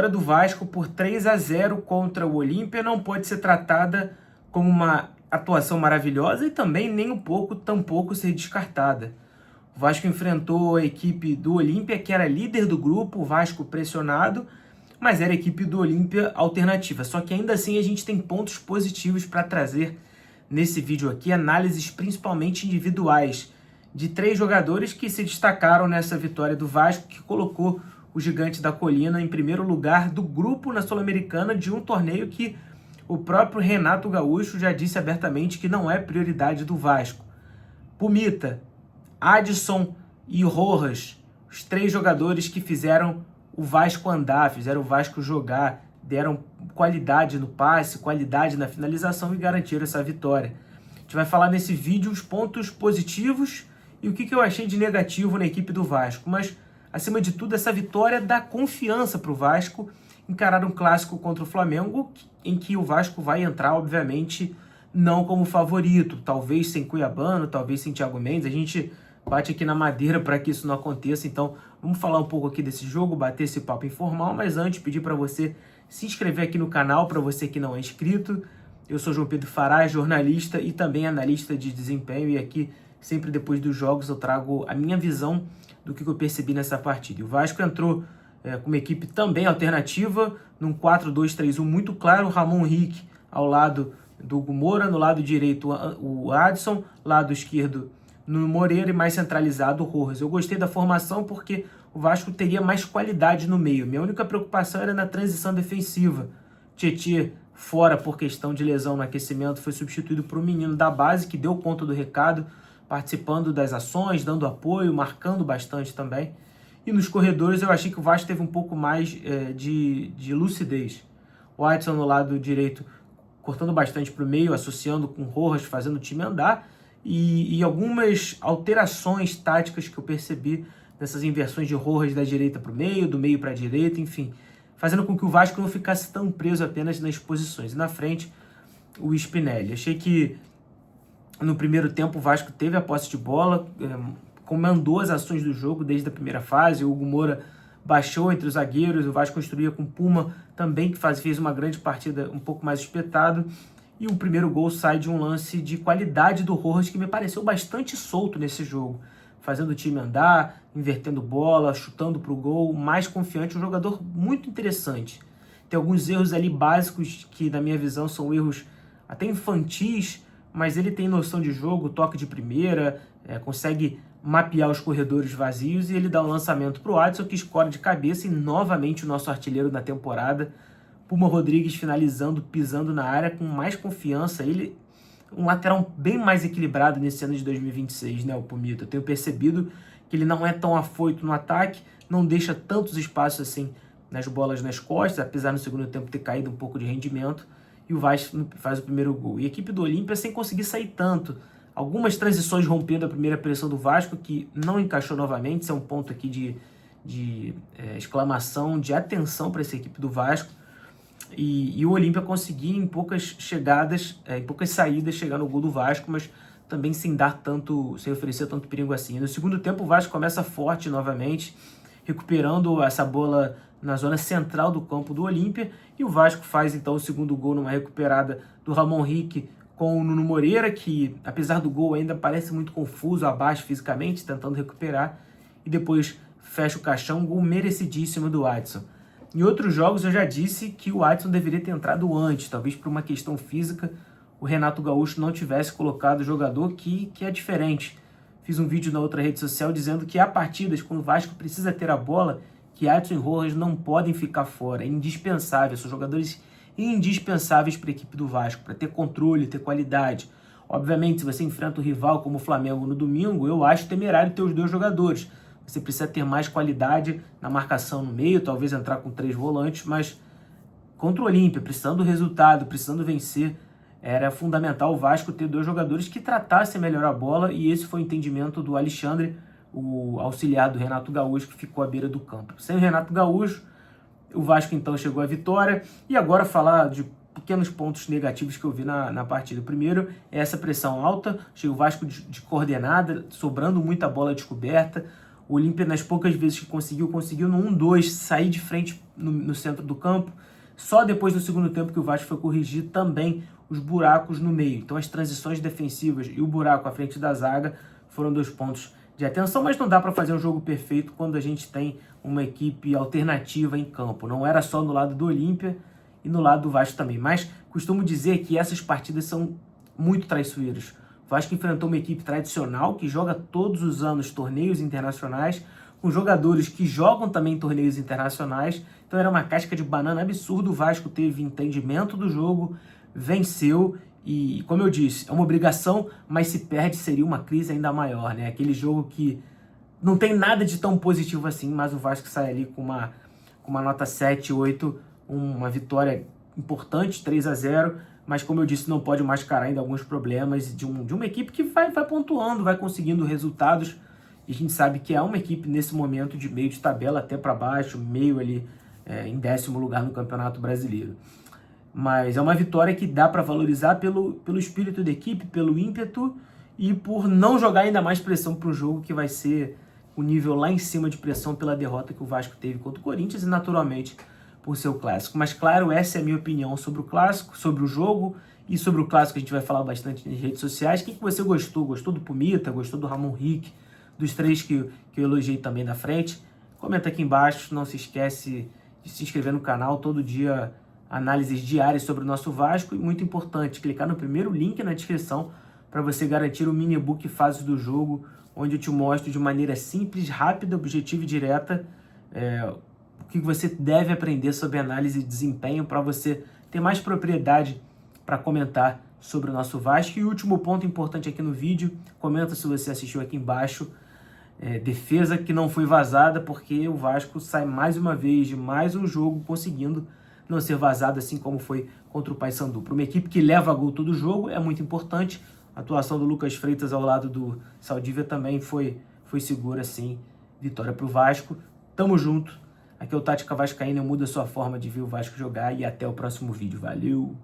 vitória do Vasco por 3-0 contra o Olímpia não pode ser tratada como uma atuação maravilhosa e também nem um pouco, tampouco ser descartada. O Vasco enfrentou a equipe do Olímpia, que era líder do grupo, o Vasco pressionado, mas era a equipe do Olímpia alternativa. Só que ainda assim a gente tem pontos positivos para trazer nesse vídeo aqui, análises principalmente individuais de 3 jogadores que se destacaram nessa vitória do Vasco, que colocou o Gigante da Colina em primeiro lugar do grupo na Sul-Americana de um torneio que o próprio Renato Gaúcho já disse abertamente que não é prioridade do Vasco. Pumita, Adson e Rojas, os 3 jogadores que fizeram o Vasco andar, fizeram o Vasco jogar, deram qualidade no passe, qualidade na finalização e garantiram essa vitória. A gente vai falar nesse vídeo os pontos positivos e o que eu achei de negativo na equipe do Vasco, mas acima de tudo essa vitória dá confiança para o Vasco encarar um clássico contra o Flamengo, em que o Vasco vai entrar, obviamente, não como favorito, talvez sem Cuiabano, talvez sem Thiago Mendes. A gente bate aqui na madeira para que isso não aconteça, então vamos falar um pouco aqui desse jogo, bater esse papo informal, mas antes pedir para você se inscrever aqui no canal, para você que não é inscrito. Eu sou João Pedro Fará, jornalista e também analista de desempenho, e aqui sempre depois dos jogos eu trago a minha visão do que eu percebi nessa partida. E o Vasco entrou com uma equipe também alternativa, num 4-2-3-1 muito claro, o Ramon Henrique ao lado do Hugo Moura, no lado direito o Adson, lado esquerdo no Moreira e mais centralizado o Rojas. Eu gostei da formação porque o Vasco teria mais qualidade no meio. Minha única preocupação era na transição defensiva. Tietê, fora por questão de lesão no aquecimento, foi substituído por um menino da base que deu conta do recado, participando das ações, dando apoio, marcando bastante também. E nos corredores eu achei que o Vasco teve um pouco mais de lucidez. O Adson no lado direito cortando bastante para o meio, associando com o Rojas, fazendo o time andar. E algumas alterações táticas que eu percebi nessas inversões de Rojas da direita para o meio, do meio para a direita, enfim, fazendo com que o Vasco não ficasse tão preso apenas nas posições. E na frente, o Spinelli. Achei que no primeiro tempo o Vasco teve a posse de bola, comandou as ações do jogo desde a primeira fase. O Hugo Moura baixou entre os zagueiros, o Vasco construía com Puma também, que fez uma grande partida um pouco mais espetado. E o primeiro gol sai de um lance de qualidade do Rojas, que me pareceu bastante solto nesse jogo, fazendo o time andar, invertendo bola, chutando para o gol, mais confiante, um jogador muito interessante. Tem alguns erros ali básicos que, na minha visão, são erros até infantis, mas ele tem noção de jogo, toque de primeira, consegue mapear os corredores vazios, e ele dá um lançamento para o Adson, que escora de cabeça, e novamente o nosso artilheiro na temporada, Puma Rodrigues finalizando, pisando na área com mais confiança. Ele, um lateral bem mais equilibrado nesse ano de 2026, né, o Pumita. Eu tenho percebido que ele não é tão afoito no ataque, não deixa tantos espaços assim nas bolas nas costas, apesar no segundo tempo ter caído um pouco de rendimento, e o Vasco faz o primeiro gol. E a equipe do Olímpia sem conseguir sair tanto. Algumas transições rompendo a primeira pressão do Vasco, que não encaixou novamente. Isso é um ponto aqui de exclamação, de atenção para essa equipe do Vasco. E o Olímpia conseguia em poucas chegadas, em poucas saídas chegar no gol do Vasco, mas também sem oferecer tanto perigo assim. E no segundo tempo o Vasco começa forte novamente, recuperando essa bola na zona central do campo do Olímpia, e o Vasco faz então o segundo gol numa recuperada do Ramon Henrique com o Nuno Moreira, que apesar do gol ainda parece muito confuso, abaixo fisicamente, tentando recuperar, e depois fecha o caixão, um gol merecidíssimo do Adson. Em outros jogos eu já disse que o Adson deveria ter entrado antes, talvez por uma questão física o Renato Gaúcho não tivesse colocado o jogador que é diferente. Fiz um vídeo na outra rede social dizendo que há partidas quando o Vasco precisa ter a bola, que Adson e Rojas não podem ficar fora, é indispensável, são jogadores indispensáveis para a equipe do Vasco, para ter controle, ter qualidade. Obviamente, se você enfrenta o rival como o Flamengo no domingo, eu acho temerário ter os 2 jogadores. Você precisa ter mais qualidade na marcação no meio, talvez entrar com 3 volantes, mas contra o Olímpia, precisando do resultado, precisando vencer, era fundamental o Vasco ter 2 jogadores que tratassem melhor a bola, e esse foi o entendimento do Alexandre, o auxiliar do Renato Gaúcho, que ficou à beira do campo. Sem o Renato Gaúcho, o Vasco então chegou à vitória. E agora falar de pequenos pontos negativos que eu vi na partida. O primeiro é essa pressão alta, chega o Vasco de coordenada, sobrando muita bola descoberta. O Olímpia, nas poucas vezes que conseguiu no 1-2, sair de frente no centro do campo. Só depois do segundo tempo que o Vasco foi corrigir também os buracos no meio. Então as transições defensivas e o buraco à frente da zaga foram 2 pontos de atenção, mas não dá para fazer um jogo perfeito quando a gente tem uma equipe alternativa em campo. Não era só no lado do Olímpia e no lado do Vasco também. Mas costumo dizer que essas partidas são muito traiçoeiras. O Vasco enfrentou uma equipe tradicional que joga todos os anos torneios internacionais, com jogadores que jogam também torneios internacionais. Então era uma casca de banana absurda. O Vasco teve entendimento do jogo, venceu e, como eu disse, é uma obrigação, mas se perde seria uma crise ainda maior, né? Aquele jogo que não tem nada de tão positivo assim, mas o Vasco sai ali com uma nota 7, 8, uma vitória importante, 3-0, mas como eu disse, não pode mascarar ainda alguns problemas de uma equipe que vai pontuando, vai conseguindo resultados, e a gente sabe que é uma equipe nesse momento de meio de tabela até para baixo, meio ali em 10º lugar no Campeonato Brasileiro. Mas é uma vitória que dá para valorizar pelo espírito da equipe, pelo ímpeto e por não jogar ainda mais pressão para o jogo, que vai ser o nível lá em cima de pressão pela derrota que o Vasco teve contra o Corinthians e naturalmente por seu clássico. Mas claro, essa é a minha opinião sobre o clássico, sobre o jogo e sobre o clássico a gente vai falar bastante nas redes sociais. O que você gostou? Gostou do Pumita? Gostou do Ramon Rick? Dos 3 que eu elogiei também na frente? Comenta aqui embaixo, não se esquece de se inscrever no canal, todo dia análises diárias sobre o nosso Vasco, e muito importante, clicar no primeiro link na descrição para você garantir o mini e-book Fases do Jogo, onde eu te mostro de maneira simples, rápida, objetiva e direta o que você deve aprender sobre análise de desempenho para você ter mais propriedade para comentar sobre o nosso Vasco. E o último ponto importante aqui no vídeo, comenta se você assistiu aqui embaixo, defesa que não foi vazada, porque o Vasco sai mais uma vez de mais um jogo conseguindo não ser vazado, assim como foi contra o Paysandu. Para uma equipe que leva a gol todo jogo, é muito importante. A atuação do Lucas Freitas ao lado do Saldívia também foi segura, sim. Vitória para o Vasco. Tamo junto. Aqui é o Tática Vascaína, muda a sua forma de ver o Vasco jogar e até o próximo vídeo. Valeu!